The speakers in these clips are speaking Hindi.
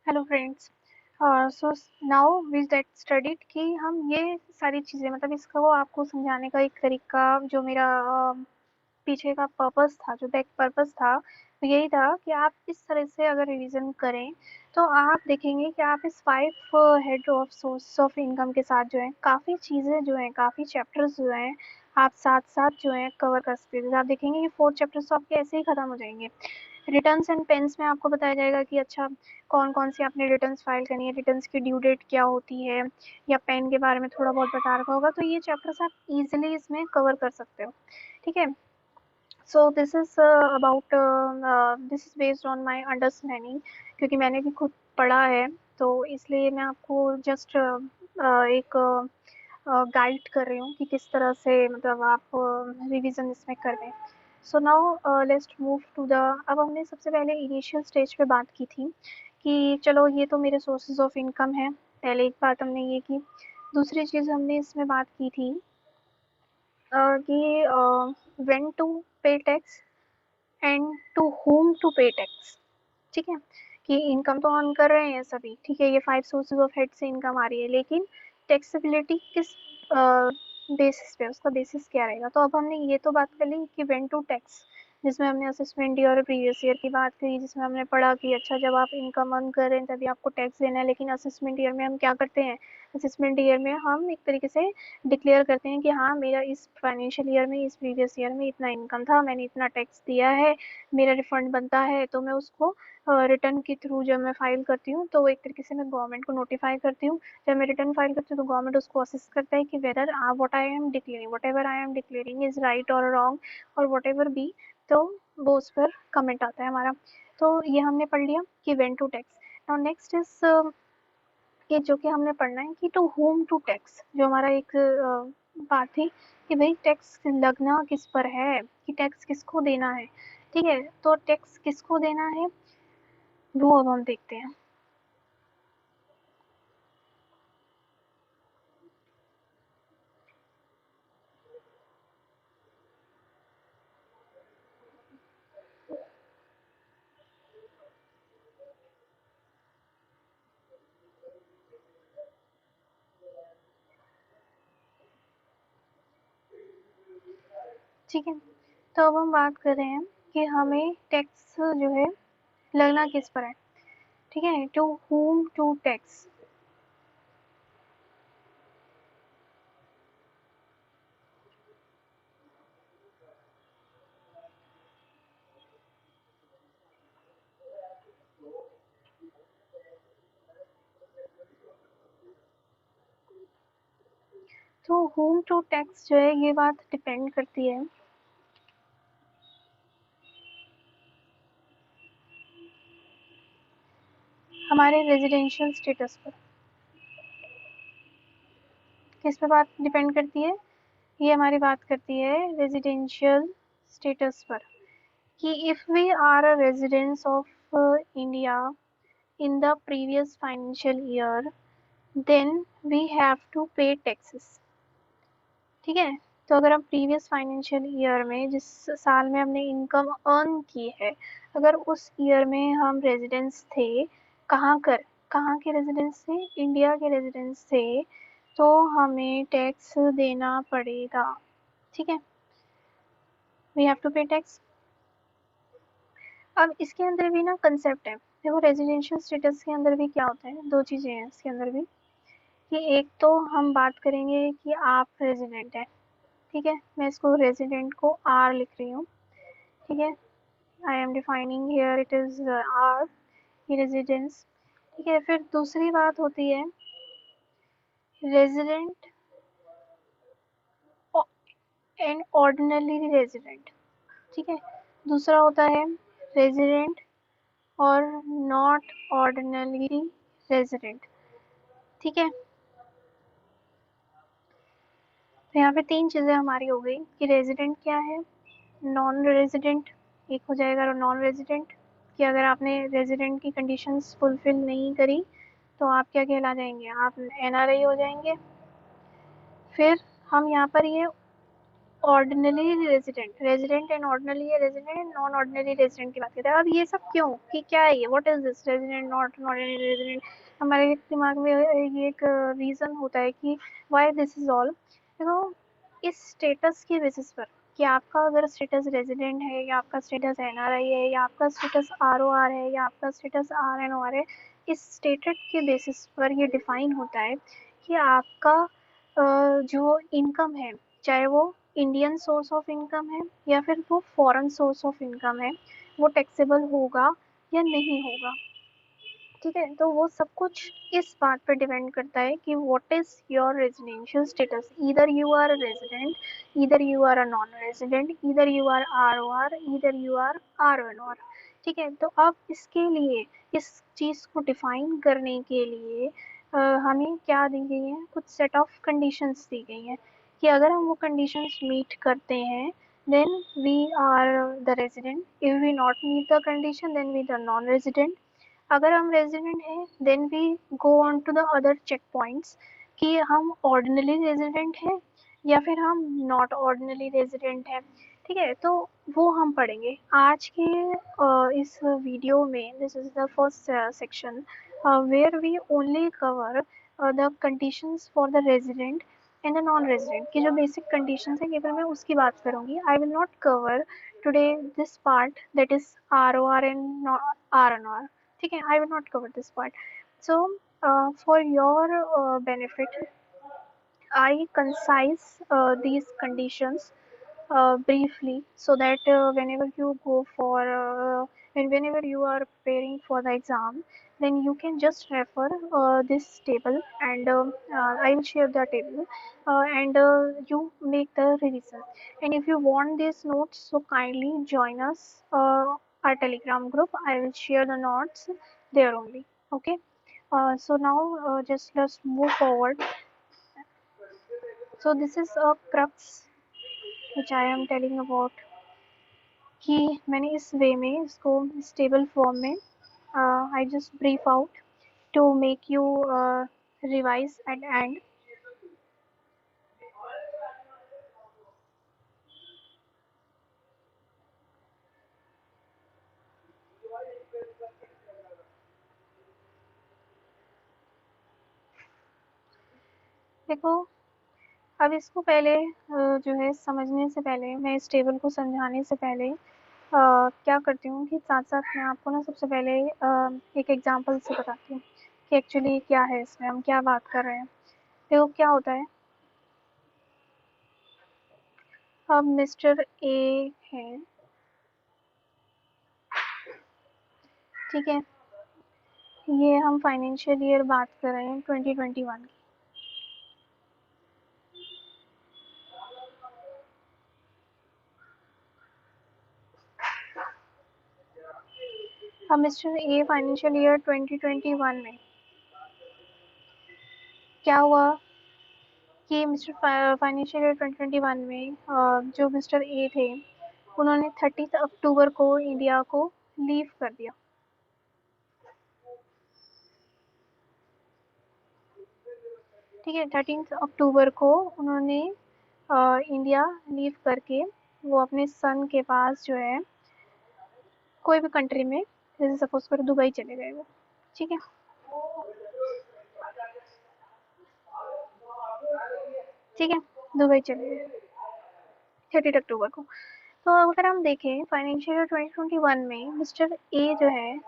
Hello friends. So now we that studied कि हम ये सारी चीज़ें मतलब इसको आपको समझाने का एक तरीका जो मेरा पीछे का पर्पस था, जो बैक पर्पस था, वो यही था कि आप इस तरह से अगर रिवीजन करें तो आप देखेंगे कि आप इस 5 head of source of income के साथ जो है काफ़ी चीज़ें जो हैं, काफ़ी चैप्टर्स जो हैं, आप साथ-साथ जो है कवर कर सकते हैं। जैसे आप देखेंगे ये 4 चैप्टर्स तो आपके ऐसे ही खत्म हो जाएँगे। रिटर्न्स एंड पेन्स में आपको बताया जाएगा कि अच्छा कौन-कौन सी आपने रिटर्न्स फाइल करनी है, रिटर्न्स की ड्यू डेट क्या होती है, या पेन के बारे में थोड़ा बहुत बता रखा होगा, तो ये चैप्टर्स आप इज़िली इसमें कवर कर सकते हो। ठीक है? So this is about this is based on my understanding, क्योंकि मैंने भी खुद पढ़ा है, तो इसलिए मैं आपको जस्ट एक गाइड कर रही हूँ कि किस तरह से मतलब आप रिवीजन इसमें कर लें। So now let's move to the अब हमने सबसे पहले इनिशियल स्टेज पे बात की थी कि चलो ये तो मेरे सोर्सेज ऑफ इनकम है। पहले एक बात हमने ये की। दूसरी चीज़ हमने इसमें बात की थी कि when to pay tax and to whom to pay tax. ठीक है? कि इनकम तो अर्न कर रहे हैं सभी, ठीक है, ये 5 सोर्सेज ऑफ हेड से इनकम आ रही है, लेकिन टैक्सेबिलिटी किस बेसिस पे, उसका बेसिस क्या रहेगा। तो अब हमने ये तो बात कर ली कि व्हेन टू टैक्स, जिसमें हमने असेसमेंट ईयर और प्रीवियस ईयर की बात करी, जिसमें हमने पढ़ा कि अच्छा जब आप इनकम अर्न कर रहे हैं तभी आपको टैक्स देना है, लेकिन असेसमेंट ईयर में हम क्या करते हैं, असेसमेंट ईयर में हम एक तरीके से डिक्लेयर करते हैं कि हाँ मेरा इस फाइनेंशियल ईयर में, इस प्रीवियस ईयर में इतना इनकम था, मैंने इतना टैक्स दिया है, मेरा रिफंड बनता है, तो मैं उसको रिटर्न के थ्रू जब मैं फाइल करती हूँ तो एक तरीके से मैं गवर्नमेंट को नोटिफाई करती हूँ। जब मैं रिटर्न फाइल करती हूँ तो गवर्नमेंट उसको असेस करता है कि whether what I am declaring, whatever I am declaring is right और रॉन्ग, और वट एवर बी, तो वो उस पर कमेंट आता है हमारा। तो ये हमने पढ़ लिया कि when to tax. Now next is कि जो कि हमने पढ़ना है कि टू होम टू टैक्स, जो हमारा एक बात थी कि भाई टैक्स लगना किस पर है, कि टैक्स किसको देना है। ठीक है, तो टैक्स किसको देना है वो अब हम देखते हैं। ठीक है, तो अब हम बात कर रहे हैं कि हमें टैक्स जो है लगना किस पर है। ठीक है, टू whom टू टैक्स। तो whom टू टैक्स जो है ये बात डिपेंड करती है हमारे रेजिडेंशियल स्टेटस पर। किस पे बात डिपेंड करती है, ये हमारी बात करती है रेजिडेंशियल स्टेटस पर, कि if we are a residence of India in the previous financial year then we have to pay taxes. ठीक है, तो अगर हम प्रीवियस फाइनेंशियल ईयर में जिस साल में हमने इनकम अर्न की है, अगर उस ईयर में हम रेजिडेंस थे, कहाँ के रेजिडेंस थे, इंडिया के रेजिडेंस थे, तो हमें टैक्स देना पड़ेगा। ठीक है, we have to pay tax. अब इसके अंदर भी ना कंसेप्ट है, देखो रेजिडेंशियल स्टेटस के अंदर भी क्या होता है, दो चीज़ें हैं इसके अंदर भी, कि एक तो हम बात करेंगे कि आप रेजिडेंट हैं। ठीक है, मैं इसको रेजिडेंट को आर लिख रही हूँ। ठीक है, I am defining here it is R, ये रेजिडेंस। ठीक है, फिर दूसरी बात होती है रेजिडेंट एंड ऑर्डिनरी रेजिडेंट। ठीक है, दूसरा होता है रेजिडेंट और नॉट ऑर्डिनरी रेजिडेंट। ठीक है, तो यहाँ पे तीन चीज़ें हमारी हो गई कि रेजिडेंट क्या है, नॉन रेजिडेंट एक हो जाएगा, और नॉन रेजिडेंट कि अगर आपने रेजिडेंट की कंडीशंस फुलफिल नहीं करी तो आप क्या कहला जाएंगे, आप एनआरआई हो जाएंगे। फिर हम यहाँ पर ये ordinary resident, resident and ordinary resident, non ordinary resident की बात करते हैं। अब ये सब क्यों, कि क्या है ये, what is this resident, not ordinary resident? हमारे दिमाग में ये एक रीजन होता है कि व्हाई दिस इज ऑल, इस स्टेटस के बेसिस पर, कि आपका अगर स्टेटस रेजिडेंट है, या आपका स्टेटस एनआरआई है, या आपका स्टेटस आरओआर है, या आपका स्टेटस आरएनओआर है, इस स्टेटस के बेसिस पर ये डिफाइन होता है कि आपका जो इनकम है, चाहे वो इंडियन सोर्स ऑफ इनकम है या फिर वो फॉरेन सोर्स ऑफ इनकम है, वो टैक्सेबल होगा या नहीं होगा। ठीक है, तो वो सब कुछ इस बात पर डिपेंड करता है कि what is your residential status, either you are resident, either you are a non resident, either you are ROR, either you are RNR. ठीक है, तो अब इसके लिए, इस चीज को डिफाइन करने के लिए हमें क्या दी गई है, कुछ सेट ऑफ कंडीशंस दी गई हैं, कि अगर हम वो कंडीशंस मीट करते हैं then we are the resident, if we not meet the condition then we the non resident। अगर हम रेजिडेंट हैं then we go on to the other check points, कि हम ऑर्डिनरी रेजिडेंट हैं या फिर हम नॉट ऑर्डिनरी रेजिडेंट हैं। ठीक है, तो वो हम पढ़ेंगे आज के इस वीडियो में। This is the first section where we only cover the conditions for the resident and the non resident, की जो बेसिक कंडीशंस है केवल मैं उसकी बात करूंगी। I will not cover today this part that is R O R and R N R. ठीक है, I will not cover this part. So for your benefit I concise these conditions briefly, so that whenever you go for and whenever you are preparing for the exam, then you can just refer this table, and I will share the table, and you make the revision. And if you want these notes, so kindly join us our telegram group. I will share the notes there only. Okay, so now just let's move forward. So this is a crux which I am telling about, कि मैंने इस वे में इसको स्टेबल फॉर्म में I just brief out to make you revise at end. देखो, अब इसको पहले जो है समझने से पहले, मैं इस टेबल को समझाने से पहले क्या करती हूँ कि साथ साथ मैं आपको ना सबसे पहले एक एग्जांपल से बताती हूँ कि एक्चुअली क्या है, इसमें हम क्या बात कर रहे हैं। देखो क्या होता है, अब मिस्टर ए है, ठीक है, ये हम फाइनेंशियल ईयर बात कर रहे हैं 2021 की। अब मिस्टर ए फाइनेंशियल ईयर 2021 में क्या हुआ कि मिस्टर फाइनेंशियल ईयर 2021 में जो मिस्टर ए थे उन्होंने 30 अक्टूबर को इंडिया को लीव कर दिया। ठीक है, 13 अक्टूबर को उन्होंने इंडिया लीव करके वो अपने सन के पास जो है कोई भी कंट्री में, जैसे सपोज करो दुबई चले गए वो। ठीक है, ठीक है, दुबई चले गए 30 अक्टूबर को। तो अगर हम देखें फाइनेंशियल ईयर 2021 में मिस्टर ए जो है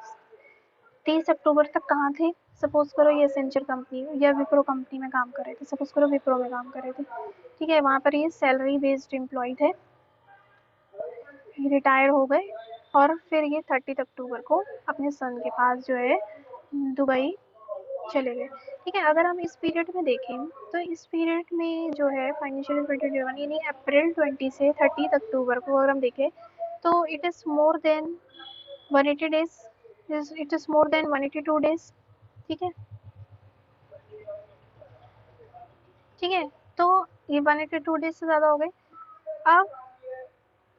30 अक्टूबर तक कहाँ थे। सपोज करो ये एसेंचर कंपनी या विप्रो कंपनी में काम कर रहे थे, सपोज करो विप्रो में काम कर रहे थे। ठीक है, वहाँ पर ये सैलरी बेस्ड एम्प्लॉय थे, रिटायर हो गए और फिर ये 30 अक्टूबर को अपने सन के पास जो है दुबई चले गए। ठीक है, अगर हम इस पीरियड में देखें तो इस पीरियड में जो है फाइनेंशियल 2021 यानी अप्रैल 20 से 30 अक्टूबर को अगर हम देखें तो it is more than 180 days, it is more than 182 days. ठीक है, ठीक है, तो ये 182 डेज से ज़्यादा हो गए। अब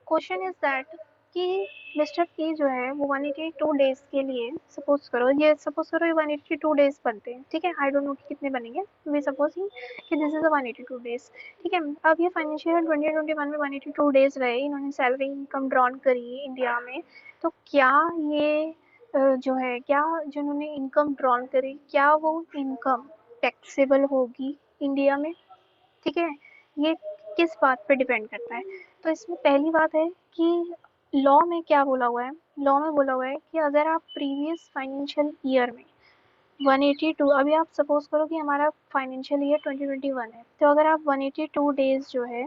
क्वेश्चन इज दैट कि मिस्टर ए जो है वो 182 डेज के लिए सपोज करो ये 182 डेज बनते हैं, ठीक है। आई डोंट नो कि कितने बनेंगे, वी सपोजिंग कि दिस इज 182 डेज, ठीक है। अब ये फाइनेंशियल 2021 में 182 डेज रहे, इन्होंने सैलरी इनकम ड्रॉन करी इंडिया में, तो क्या ये जो है क्या जिन्होंने इनकम ड्रॉन करी क्या वो इनकम टैक्सेबल होगी इंडिया में, ठीक है। ये किस बात पे डिपेंड करता है? तो इसमें पहली बात है कि लॉ में क्या बोला हुआ है। लॉ में बोला हुआ है कि अगर आप प्रीवियस फाइनेंशियल ईयर में 182, अभी आप सपोज करो कि हमारा फाइनेंशियल ईयर 2021 है, तो अगर आप 182 डेज जो है,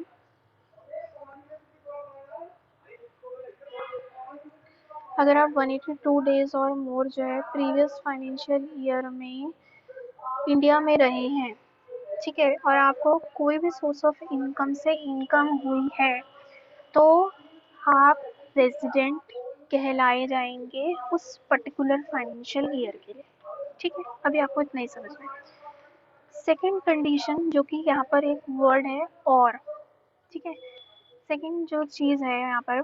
अगर आप 182 डेज और मोर जो है प्रीवियस फाइनेंशियल ईयर में इंडिया में रहे हैं, ठीक है, और आपको कोई भी सोर्स ऑफ इनकम से इनकम हुई है, तो आप रेजिडेंट कहलाए जाएंगे उस पर्टिकुलर फाइनेंशियल ईयर के लिए, ठीक है। अभी आपको इतना ही समझना है। सेकंड कंडीशन जो कि यहाँ पर एक वर्ड है और, ठीक है। सेकंड जो चीज़ है यहाँ पर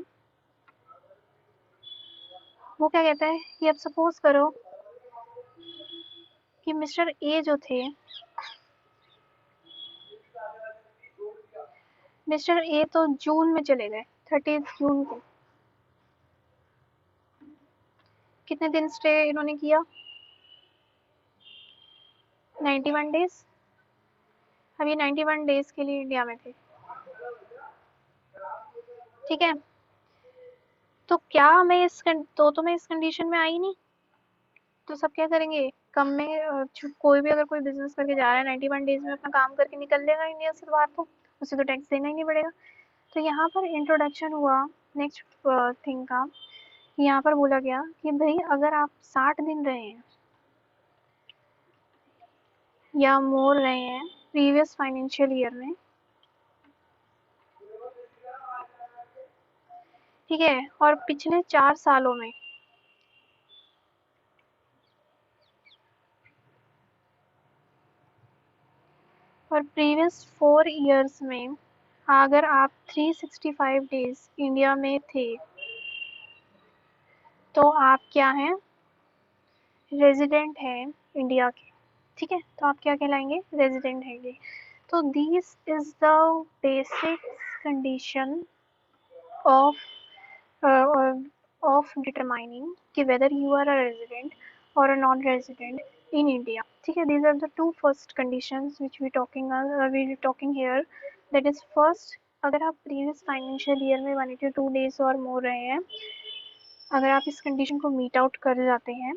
वो क्या कहता है कि अब सपोज करो कि मिस्टर ए जो थे, मिस्टर ए तो जून में चले गए, 30 जून को। कितने दिन स्टे इन्होंने किया? 91 डेज। अब ये 91 डेज के लिए इंडिया में थे, ठीक है। तो क्या मैं तो मैं इस कंडीशन में आई नहीं, तो सब क्या करेंगे, कम में कोई भी अगर कोई बिजनेस करके जा रहा है 91 डेज में अपना काम करके निकल लेगा इंडिया से बाहर, तो उसे तो टैक्स देना ही नहीं पड़ेगा। तो यहाँ पर इंट्रोडक्शन हुआ नेक्स्ट थिंग का। यहाँ पर बोला गया कि भाई अगर आप 60 दिन रहे हैं या मोर रहे हैं प्रीवियस फाइनेंशियल ईयर में, ठीक है, और पिछले 4 सालों में, और प्रीवियस 4 ईयर्स में अगर आप 365 डेज इंडिया में थे, तो आप क्या हैं, रेजिडेंट हैं इंडिया के, ठीक है। तो आप क्या कहलाएंगे, रेजिडेंट हैंगे। तो this is the basic condition of of determining कि whether you are a resident और a non resident in India, ठीक है। These are the two first conditions which we talking here. That is first, अगर आप प्रीवियस फाइनेंशियल ईयर में 182 डेज और मोर रहे हैं, अगर आप इस कंडीशन को मीट आउट कर जाते हैं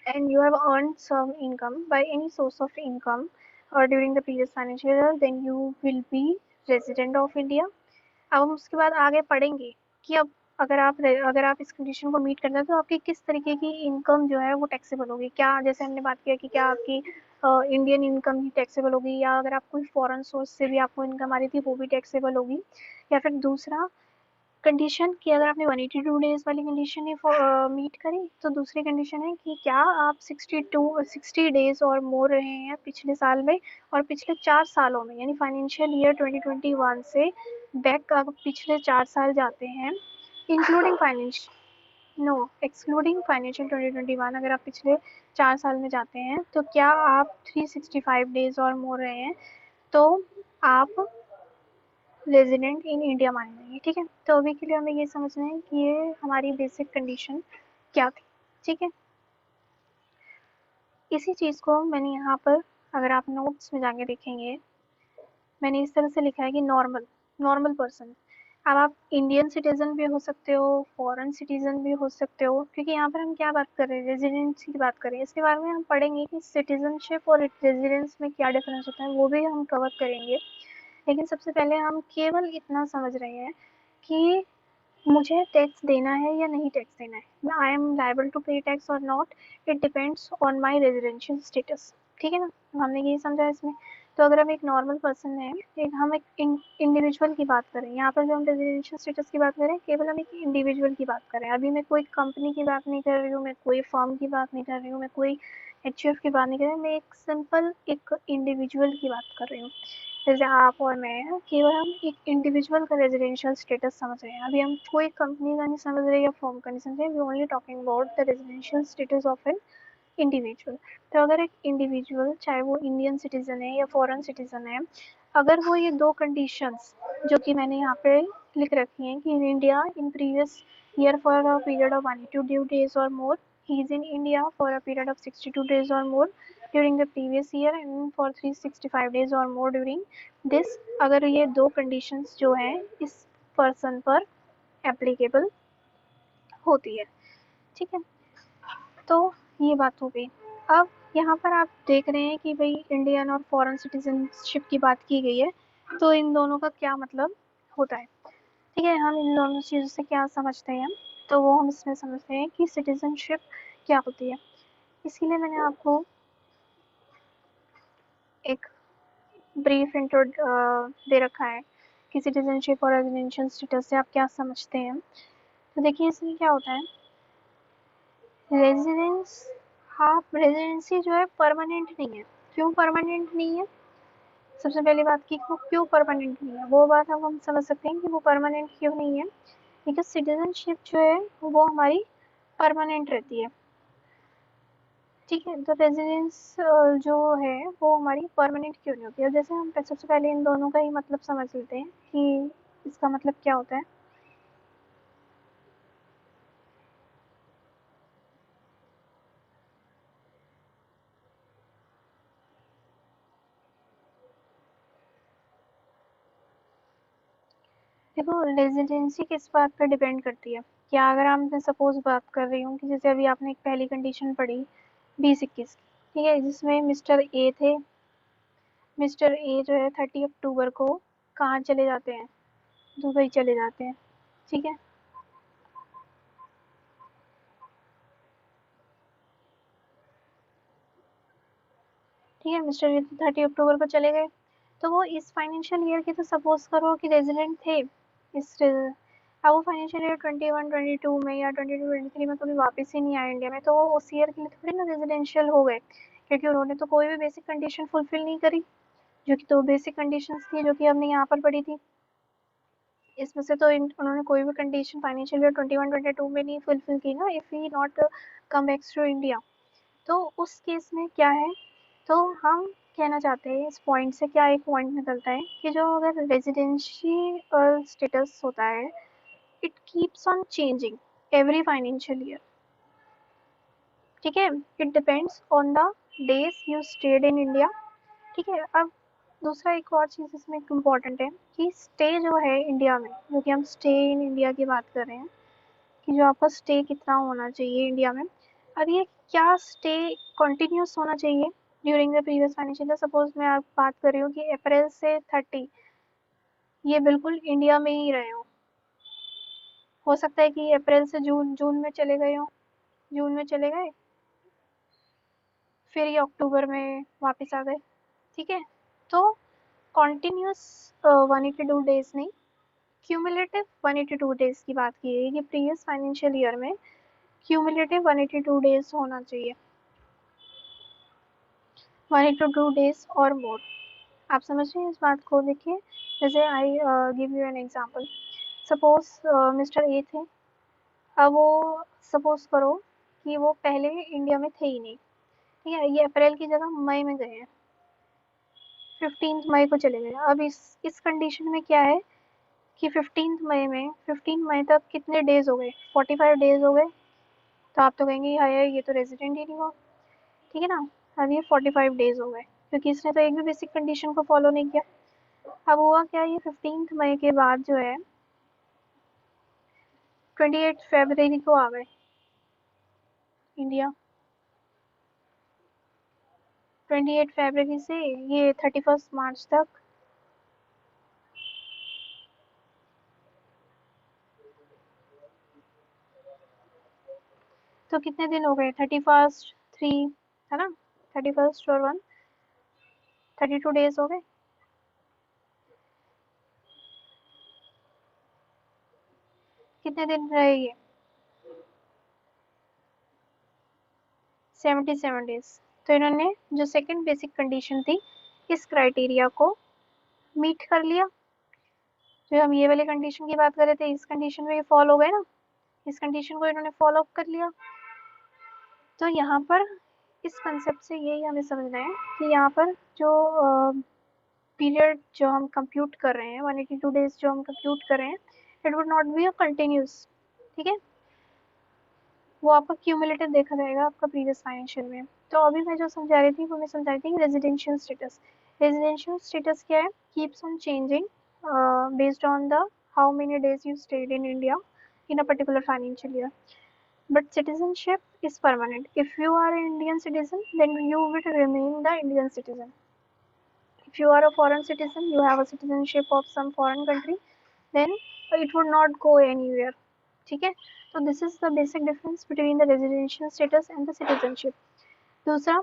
and you have earned some income by any source of income or during the previous financial year, then you will be resident of India. अब हम उसके बाद आगे पढ़ेंगे कि अब अगर आप इस कंडीशन को मीट करते हैं तो आपकी किस तरीके की इनकम जो है वो टैक्सेबल होगी। क्या, जैसे हमने बात किया कि क्या आपकी इंडियन इनकम ही टैक्सेबल होगी, या अगर आप कोई फॉरेन सोर्स से भी आपको इनकम आ रही थी वो भी टैक्सेबल होगी, या फिर दूसरा कंडीशन कि अगर आपने 182 डेज वाली कंडीशन ही मीट करी, तो दूसरी कंडीशन है कि क्या आप 60 डेज और मोर रहे हैं पिछले साल में, और पिछले 4 सालों में, यानी फाइनेंशियल ईयर 2021 से बैक आप पिछले 4 साल जाते हैं, including financial, no excluding financial 2021, अगर आप पिछले 4 साल में जाते हैं, तो क्या आप 365 डेज और मोर रहे हैं, तो आप रेजिडेंट इन इंडिया माने जाएंगे, ठीक है। तो अभी के लिए हमें ये समझना है कि ये हमारी बेसिक कंडीशन क्या थी, ठीक है। इसी चीज़ को मैंने यहाँ पर, अगर आप नोट्स में जाके देखेंगे, मैंने इस तरह से लिखा है कि नॉर्मल नॉर्मल पर्सन। अब आप इंडियन सिटीजन भी हो सकते हो, फॉरेन सिटीजन भी हो सकते हो, क्योंकि यहाँ पर हम क्या बात कर रहे हैं, रेजिडेंसी की बात कर रहे हैं। इसके बारे में हम पढ़ेंगे कि सिटीजनशिप और रेजिडेंस में क्या डिफरेंस होता है, वो भी हम कवर करेंगे। लेकिन सबसे पहले हम केवल इतना समझ रहे हैं कि मुझे टैक्स देना है या नहीं टैक्स देना है, I am liable to pay tax और not, it depends on my residential status, ठीक है ना। हमने यही समझा इसमें। तो अगर हम एक नॉर्मल पर्सन है, हम एक इंडिविजुअल की बात करें, यहाँ पर जो हम रेजिडेंशियल स्टेटस की बात करें, केवल हम एक इंडिविजुअल की बात करें। अभी मैं कोई कंपनी की बात नहीं कर रही हूँ, मैं कोई फर्म की बात नहीं कर रही हूँ, मैं कोई HUF की बात नहीं कर रही हूँ, मैं एक सिंपल एक इंडिविजुअल की बात कर रही हूँ। जैसे आप और मैं केवल हम एक इंडिविजुअल का रेजिडेंशियल स्टेटस समझ रहे हैं, अभी हम कोई कंपनी का नहीं समझ रहे या फॉर्म का नहीं समझ रहे, we only talking about the residential status of an individual. तो अगर एक इंडिविजुअल चाहे वो इंडियन सिटीजन है या फॉरेन सिटीजन है, अगर वो ये दो कंडीशंस जो कि मैंने यहाँ पे लिख रखी हैं कि in India in previous year for a period of 182 days or more, he is in India for a period of 62 days or more during the previous year and for 365 days or more during this, अगर ये दो कंडीशंस जो हैं इस पर्सन पर एप्लीकेबल होती है, ठीक है। तो ये बात हो गई। अब यहाँ पर आप देख रहे हैं कि भाई इंडियन और फॉरेन सिटीजनशिप की बात की गई है, तो इन दोनों का क्या मतलब होता है, ठीक है। हम इन दोनों चीज़ों से क्या समझते हैं, तो वो हम इसमें समझते हैं कि सिटीजनशिप क्या होती है। इसके लिए मैंने आपको एक ब्रीफ इंट्रो दे रखा है कि सिटीजनशिप और रेजिडेंशियल स्टेटस से आप क्या समझते हैं। तो देखिए इसमें क्या होता है, रेजिडेंस, हाँ रेजिडेंसी जो है परमानेंट नहीं है। क्यों परमानेंट नहीं है, सबसे पहली बात की क्यों परमानेंट नहीं है, वो बात अब हम समझ सकते हैं कि वो परमानेंट क्यों नहीं है। बिकॉज सिटीजनशिप जो है वो हमारी परमानेंट रहती है, ठीक है। तो रेजिडेंस जो है वो हमारी परमानेंट क्यों नहीं होती है, जैसे हम सबसे पहले इन दोनों का ही मतलब समझ लेते हैं कि इसका मतलब क्या होता है। देखो रेजिडेंसी किस बात पर डिपेंड करती है, क्या अगर हम सपोज बात कर रही हूँ कि जैसे अभी आपने एक पहली कंडीशन पढ़ी 2021 की, ठीक है, जिसमें मिस्टर ए थे। मिस्टर ए जो है 30 अक्टूबर को कहाँ चले जाते हैं, दुबई चले जाते हैं, ठीक है। ठीक है, मिस्टर ए 30 अक्टूबर को चले गए, तो वो इस फाइनेंशियल ईयर के तो सपोज करो कि रेजिडेंट थे इस, अब वो फाइनेंशियल ईयर 21-22 में या 22-23 में कभी वापस ही नहीं आए इंडिया में, तो वो उस ईयर के लिए थोड़ी ना रेजिडेंशियल हो गए, क्योंकि उन्होंने तो कोई भी बेसिक कंडीशन फुलफिल नहीं करी, जो कि तो बेसिक कंडीशंस थी जो कि हमने यहाँ पर पढ़ी थी। इसमें से तो उन्होंने कोई भी कंडीशन फाइनेंशियल ईयर 21-22 में नहीं फुलफिल की ना, if he not come back to India. तो उस केस में क्या है, तो हम कहना चाहते हैं इस पॉइंट से क्या एक पॉइंट निकलता है कि जो अगर रेजिडेंशियल स्टेटस होता है, it keeps on changing every financial year, ठीक है। It depends on the days you stayed in India, ठीक है। अब दूसरा एक और चीज़ इसमें इम्पॉर्टेंट है कि स्टे जो है इंडिया में, जो कि हम स्टे इन इंडिया की बात कर रहे हैं कि जो आपका स्टे कितना होना चाहिए इंडिया में। अब ये क्या स्टे कंटिन्यूस होना चाहिए during the previous financial year, suppose मैं आप बात कर रही हूँ कि अप्रैल से 30 ये बिल्कुल इंडिया में ही रहे हो सकता है कि अप्रैल से जून, जून में चले गए हो, जून में चले गए, फिर ये अक्टूबर में वापस आ गए, ठीक है। तो कॉन्टिन्यूस 182 डेज नहीं, क्यूमुलेटिव 182 डेज की बात की है कि प्रीवियस फाइनेंशियल ईयर में क्यूमुलेटिव 182 डेज होना चाहिए, 182 डेज और मोर। आप समझ रहे हैं इस बात को, देखिए जैसे I give you an example, suppose mister A थे, अब वो सपोज करो कि वो पहले इंडिया में थे ही नहीं, ठीक है, ये अप्रैल की जगह मई में गए हैं, 15 मई को चले गए। अब इस कंडीशन में क्या है कि 15 मई में 15 मई तक कितने डेज हो गए, 45 डेज हो गए, तो आप तो कहेंगे हाय ये तो रेजिडेंट ही नहीं हुआ, ठीक है ना। अब ये 45 डेज हो गए क्योंकि इसने तो एक भी बेसिक कंडीशन को फॉलो नहीं किया। अब हुआ क्या, ये 15 मई के बाद जो है 28 फरवरी को आ गए इंडिया, 28 फरवरी से ये 31 मार्च तक, तो कितने दिन हो गए, 31, 3, है ना, 31 और 1, 32 डेज हो गए। कितने दिन रहे ये, 77 डेज। तो इन्होंने जो सेकंड बेसिक कंडीशन थी इस क्राइटेरिया को मीट कर लिया, जो हम ये वाले कंडीशन की बात कर रहे थे, इस कंडीशन में ये फॉल हो गए ना, इस कंडीशन को इन्होंने फॉलो अप कर लिया। तो यहाँ पर इस कंसेप्ट से यही हमें समझना है कि यहाँ पर जो पीरियड जो हम कंप्यूट कर रहे हैं, 182 डेज जो हम कंप्यूट कर रहे हैं, it would not be a continuous, ठीक है, वो आपका क्यूमुलेटिव देखा जाएगा आपका प्रीवियस फाइनेंशियल में। तो अभी मैं जो समझा रही थी वो मैं समझा रही थी रेजिडेंशियल स्टेटस। रेजिडेंशियल स्टेटस क्या है, keeps on changing based on the how many days you stayed in India in a particular financial year. But citizenship is permanent. If you are an Indian citizen, then you will remain the Indian citizen. If you are a foreign citizen, you have a citizenship of some foreign country, then it would not go anywhere. ठीक है, तो this is the basic difference between the residential status and the citizenship. दूसरा,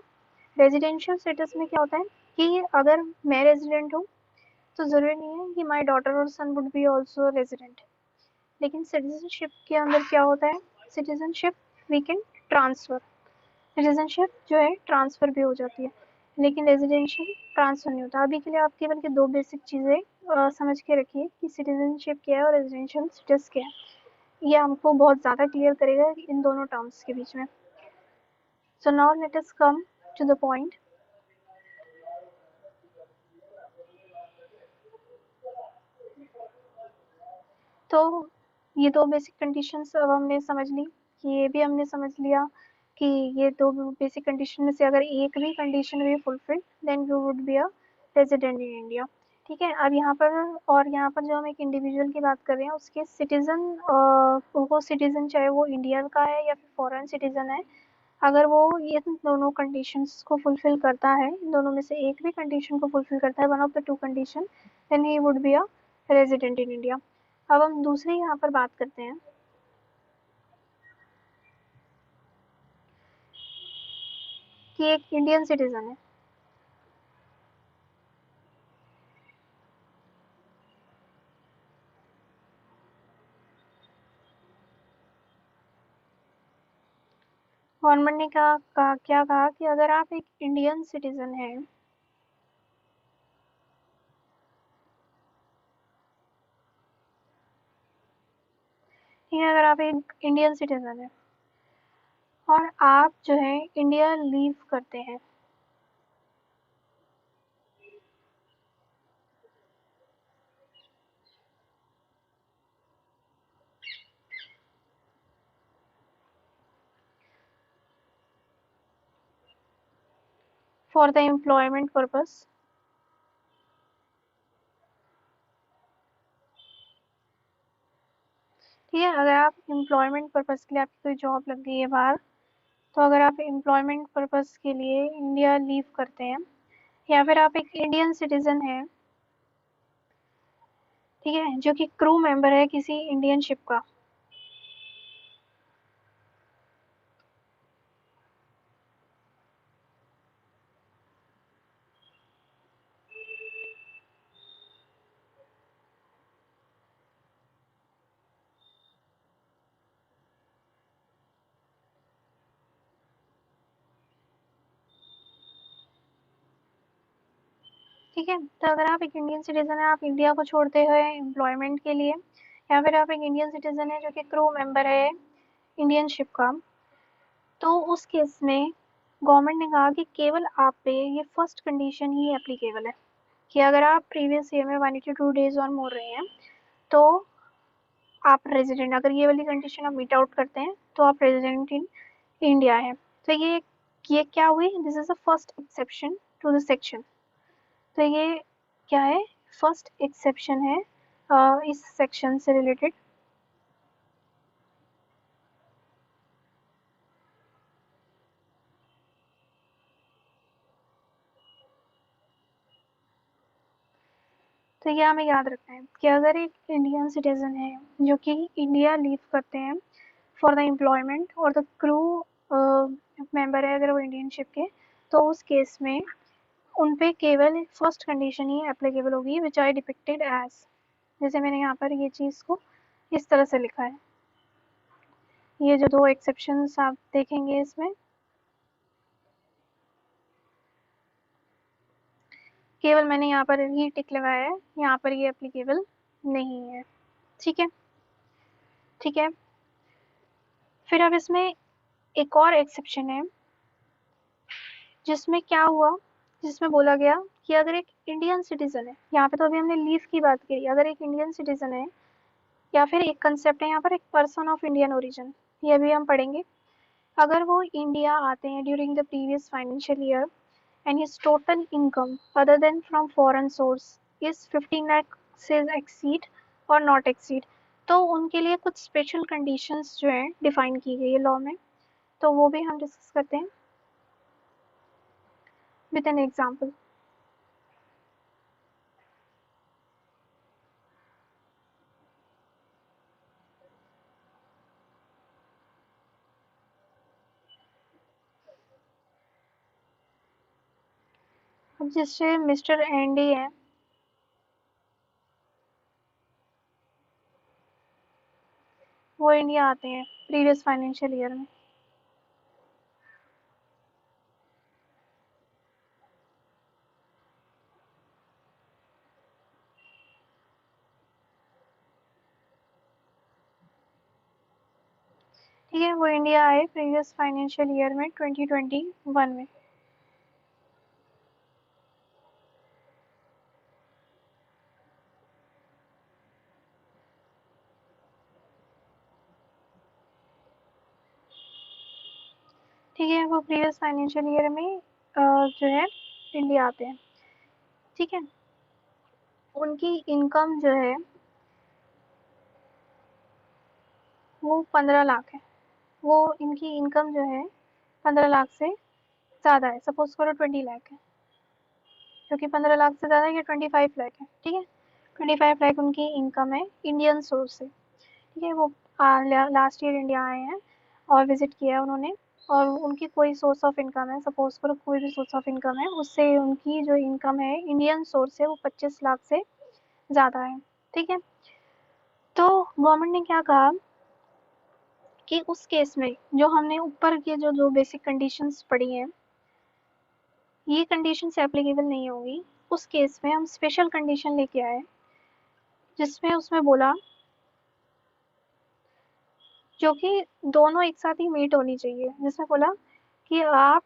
रेजिडेंशियल स्टेटस में क्या होता है कि अगर मैं रेजिडेंट हूँ तो जरूरी नहीं है कि माई डॉटर और son would be also resident. लेकिन सिटीजनशिप के अंदर क्या होता है, citizenship we can transfer, citizenship जो है ट्रांसफर भी हो जाती है, लेकिन रेजिडेंशियल ट्रांसफर नहीं होता। अभी के लिए आप केवल के दो बेसिक चीज़ें समझ के रखिए कि सिटीजनशिप क्या है और रेजिडेंशियल स्टेटस क्या है, ये हमको बहुत ज़्यादा क्लियर करेगा इन दोनों टर्म्स के बीच में। So now let us come to the point. तो ये दो बेसिक कंडीशंस अब हमने समझ ली, कि ये भी हमने समझ लिया कि ये दो बेसिक कंडीशन में से अगर एक भी कंडीशन भी fulfil, then you would be a resident in India. ठीक है, अब यहाँ पर और यहाँ पर जो हम एक इंडिविजुअल की बात कर रहे हैं उसके सिटीजन, वो सिटीजन चाहे वो इंडिया का है या फिर फॉरेन सिटीजन है, अगर वो ये दोनों कंडीशंस को फुलफिल करता है, इन दोनों में से एक भी कंडीशन को फुलफिल करता है, one of the two condition, then he would be a resident in India. अब हम दूसरी यहाँ पर बात करते हैं कि एक इंडियन सिटीजन है, गवर्नमेंट ने क्या कहा कि अगर आप एक इंडियन सिटीजन हैं, ठीक है, अगर आप एक इंडियन सिटीजन हैं और आप जो है इंडिया लीव करते हैं, फॉर द एम्प्लॉयमेंट पर्पस, ठीक है, अगर आप एम्प्लॉयमेंट पर्पस के लिए आपकी कोई जॉब लग गई है बाहर, तो अगर आप एम्प्लॉयमेंट पर्पस के लिए इंडिया लीव करते हैं, या फिर आप एक इंडियन सिटीजन हैं, ठीक है, जो कि क्रू मेंबर है किसी इंडियन शिप का, ठीक है, तो अगर आप एक इंडियन सिटीजन है, आप इंडिया को छोड़ते हुए एम्प्लॉयमेंट के लिए, या फिर आप एक इंडियन सिटीजन है जो कि क्रू मेंबर है इंडियन शिप का, तो उस केस में गवर्नमेंट ने कहा कि केवल आप पे ये फर्स्ट कंडीशन ही एप्लीकेबल है, कि अगर आप प्रीवियस ईयर में 182 डेज और मोर रहे हैं, तो आप रेजिडेंट, अगर ये वाली कंडीशन आप मीट आउट करते हैं तो आप रेजिडेंट इन इंडिया है। तो ये क्या हुई, this is the first exception to the section. तो ये क्या है, फर्स्ट एक्सेप्शन है इस सेक्शन से रिलेटेड। तो ये हमें याद रखना है कि अगर एक इंडियन सिटीजन है जो कि इंडिया लीव करते हैं फॉर द एम्प्लॉयमेंट, और द क्रू मेंबर है अगर वो इंडियन शिप के, तो उस केस में उन पे केवल फर्स्ट कंडीशन ही एप्लीकेबल होगी, विच आई डिपिक्टेड एज, जैसे मैंने यहाँ पर ये चीज़ को इस तरह से लिखा है। ये जो दो एक्सेप्शंस आप देखेंगे इसमें, केवल मैंने यहाँ पर ही टिक लगाया है, यहाँ पर ये एप्लीकेबल नहीं है। ठीक है, ठीक है। फिर अब इसमें एक और एक्सेप्शन है, जिसमें क्या हुआ, जिसमें बोला गया कि अगर एक इंडियन सिटीजन है, यहाँ पे तो अभी हमने लीव की बात करी, अगर एक इंडियन सिटीजन है, या फिर एक कंसेप्ट है यहाँ पर, एक पर्सन ऑफ इंडियन ओरिजिन, ये अभी हम पढ़ेंगे। अगर वो इंडिया आते हैं during the previous financial year and his total income other than from foreign source is 15 lakh से एक्सीड और नॉट एक्सीड, तो उनके लिए कुछ स्पेशल कंडीशंस जो है डिफाइन की गई है लॉ में, तो वो भी हम डिस्कस करते हैं विद एन एग्जाम्पल। अब जिससे मिस्टर एंडी है, वो इंडिया आते हैं प्रीवियस फाइनेंशियल ईयर में। ठीक है, वो इंडिया आए प्रीवियस फाइनेंशियल ईयर में 2021 में। ठीक है, वो प्रीवियस फाइनेंशियल ईयर में जो है इंडिया आते हैं। ठीक है, उनकी इनकम जो है वो 15 लाख है, वो इनकी इनकम जो है 15 लाख से ज़्यादा है, सपोज करो 20 लाख है, क्योंकि 15 लाख से ज़्यादा ये 25 लाख है। ठीक है, 25 लाख उनकी इनकम है इंडियन सोर्स से। ठीक है, वो लास्ट ईयर इंडिया आए हैं और विजिट किया है उन्होंने, और उनकी कोई सोर्स ऑफ इनकम है, सपोज करो कोई भी सोर्स ऑफ इनकम है, उससे उनकी जो इनकम है इंडियन सोर्स से वो 25 लाख से ज़्यादा है। ठीक है, तो गवर्नमेंट ने क्या कहा कि उस केस में जो हमने ऊपर के जो जो बेसिक कंडीशंस पढ़ी हैं, ये कंडीशंस एप्लीकेबल नहीं होगी। उस केस में हम स्पेशल कंडीशन लेके आए, जिसमें उसमें बोला, जो कि दोनों एक साथ ही मीट होनी चाहिए, जिसमें बोला कि आप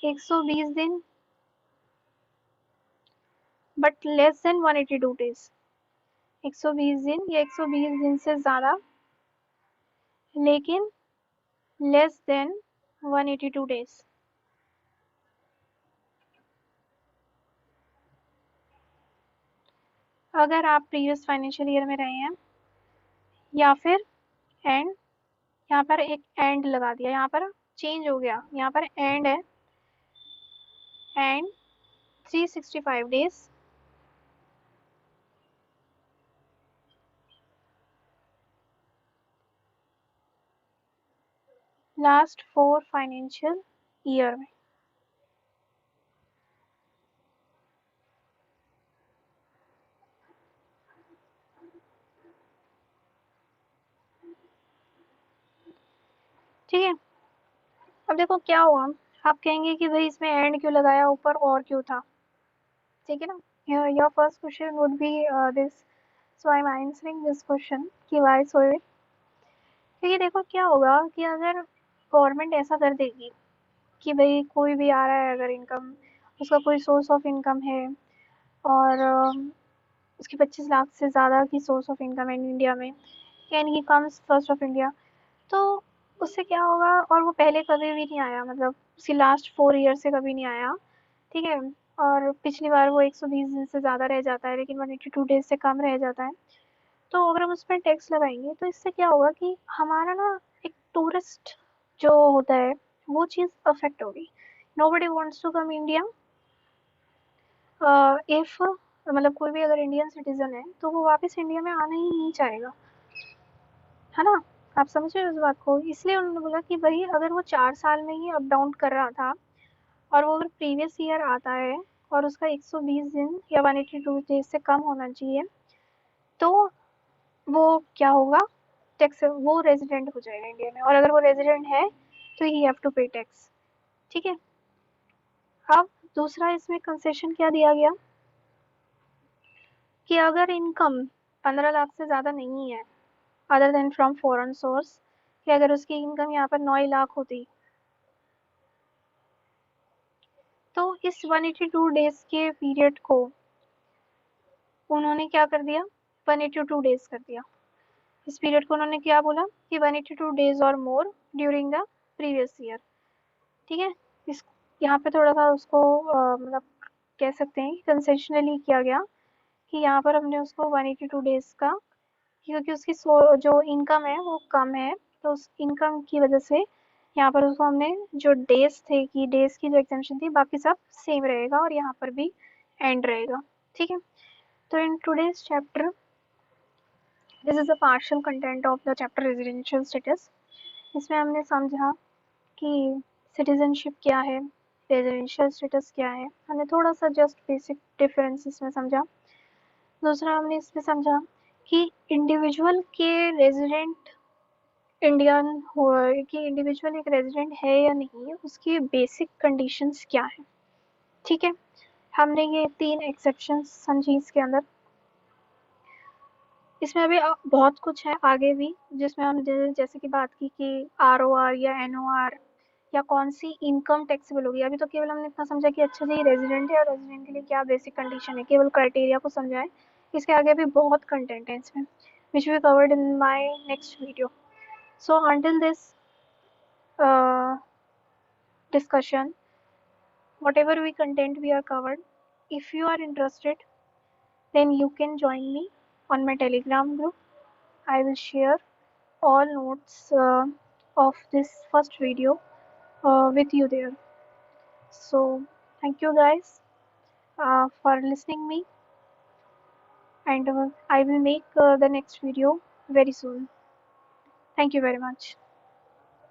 120 दिन बट लेस देन 182 डेज, 120 दिन या 120 दिन से ज़्यादा, लेकिन लेस देन 182 डेज। अगर आप प्रीवियस फाइनेंशियल ईयर में रहे हैं, या फिर एंड, यहाँ पर एक एंड लगा दिया, यहाँ पर चेंज हो गया, यहाँ पर एंड है, and 365 days last 4 financial year में। ठीक है, अब देखो क्या हुआ, आप कहेंगे कि भाई इसमें एंड क्यों लगाया ऊपर, और क्यों था। ठीक है ना, your first question would be this, so I am answering this question कि व्हाई सो इट। क्योंकि देखो क्या होगा कि अगर गवर्नमेंट ऐसा कर देगी कि भाई कोई भी आ रहा है, अगर इनकम उसका कोई सोर्स ऑफ इनकम है, और उसकी 25 लाख से ज़्यादा की सोर्स ऑफ इनकम है इंडिया में, and he comes first of India, तो उससे क्या होगा, और वो पहले कभी भी नहीं आया, मतलब उसकी लास्ट 4 ईयर से कभी नहीं आया। ठीक है, और पिछली बार वो 120 दिन से ज़्यादा रह जाता है, लेकिन 182 डेज से कम रह जाता है, तो अगर हम उस पर टैक्स लगाएंगे तो इससे क्या होगा कि हमारा ना एक टूरिस्ट जो होता है वो चीज़ अफेक्ट होगी। Nobody wants to come India if, मतलब कोई भी अगर इंडियन सिटीजन है तो वो वापस इंडिया में आना ही नहीं चाहेगा, है ना। आप समझ रहे हो इस बात को, इसलिए उन्होंने बोला कि भाई अगर वो 4 साल में ही अप डाउन कर रहा था, और वो अगर प्रीवियस ईयर आता है और उसका 120 दिन या 182 डेज से कम होना चाहिए, तो वो क्या होगा, टैक्स, वो रेजिडेंट हो जाएगा इंडिया में, और अगर वो रेजिडेंट है तो he have to pay tax. ठीक है, अब दूसरा इसमें कंसेशन क्या दिया गया कि अगर इनकम 15 लाख से ज़्यादा नहीं है other than from foreign source, कि अगर उसकी इनकम यहाँ पर 9 लाख होती तो इस 182 डेज के पीरियड को उन्होंने क्या कर दिया, 182 डेज कर दिया। इस पीरियड को उन्होंने क्या बोला कि 182 डेज और मोर ड्यूरिंग द प्रीवियस ईयर। ठीक है, इस यहाँ पे थोड़ा सा उसको मतलब कह सकते हैं कंसेशनली किया गया कि यहाँ पर हमने उसको 182 डेज का, क्योंकि उसकी जो इनकम है वो कम है, तो उस इनकम की वजह से यहाँ पर उसको हमने जो डेज थे कि डेज की जो एग्जामेशन थी बाकी सब सेम रहेगा और यहाँ पर भी एंड रहेगा। ठीक है, तो in today's chapter this is a partial content of the chapter residential status. इसमें हमने समझा कि सिटीजनशिप क्या है, रेजिडेंशियल स्टेटस क्या है, हमने थोड़ा सा जस्ट बेसिक डिफरेंस इसमें समझा। दूसरा हमने इसमें समझा कि इंडिविजुअल के रेजिडेंट इंडियन हो, कि इंडिविजुअल एक रेजिडेंट है या नहीं, उसकी बेसिक कंडीशंस क्या है। ठीक है, हमने ये 3 एक्सेप्शंस समझी इसके अंदर। इसमें अभी बहुत कुछ है आगे भी, जिसमें हम जैसे कि बात की कि ROR या NOR या कौन सी इनकम टैक्सेबल होगी। अभी तो केवल हमने इतना समझा कि अच्छा जी रेजिडेंट है और रेजिडेंट के लिए क्या बेसिक कंडीशन है, केवल क्राइटेरिया को समझा है। इसके आगे भी बहुत कंटेंट है इसमें which we covered in my next video. So until this discussion, whatever we content we are covered, if you are interested then you can join me on my Telegram group. I will share all notes of this first video with you there. So thank you guys for listening me, and I will make the next video very soon. Thank you very much.